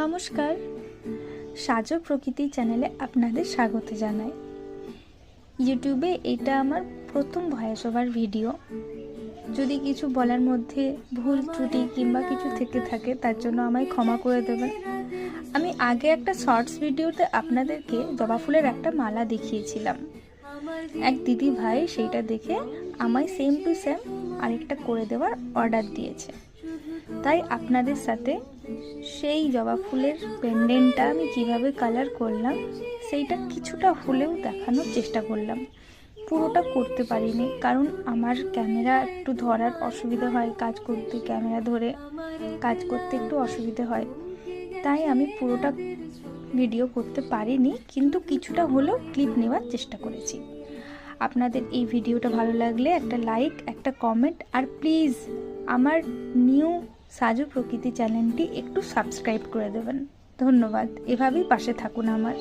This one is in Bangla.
নমস্কার, সাজো প্রকৃতি চ্যানেলে আপনাদের স্বাগত জানাই। ইউটিউবে এটা আমার প্রথম ভয়েস ওভার ভিডিও। যদি কিছু বলার মধ্যে ভুল ত্রুটি কিংবা কিছু থেকে থাকে তার জন্য আমায় ক্ষমা করে দেবেন। আমি আগে একটা শর্টস ভিডিওতে আপনাদেরকে জবা ফুলের একটা মালা দেখিয়েছিলাম। এক দিদি ভাই সেইটা দেখে আমায় সেম টু সেম আরেকটা করে দেওয়ার অর্ডার দিয়েছে। তাই আপনাদের সাথে সেই জবা ফুলের পেন্ডেন্টটা আমি কিভাবে কালার করলাম সেইটা কিছুটা হলেও দেখানোর চেষ্টা করলাম। পুরোটা করতে পারিনি, কারণ আমার ক্যামেরা একটু ধরার অসুবিধা হয়, কাজ করতে ক্যামেরা ধরে কাজ করতে একটু অসুবিধে হয়, তাই আমি পুরোটা ভিডিও করতে পারিনি, কিন্তু কিছুটা হলেও ক্লিপ নেওয়ার চেষ্টা করেছি। আপনাদের এই ভিডিওটা ভালো লাগলে একটা লাইক, একটা কমেন্ট, আর প্লিজ আমার নিউ সাজো প্রকৃতি চ্যানেলটি একটু সাবস্ক্রাইব করে দেবেন। ধন্যবাদ, এভাবেই পাশে থাকুন আমার।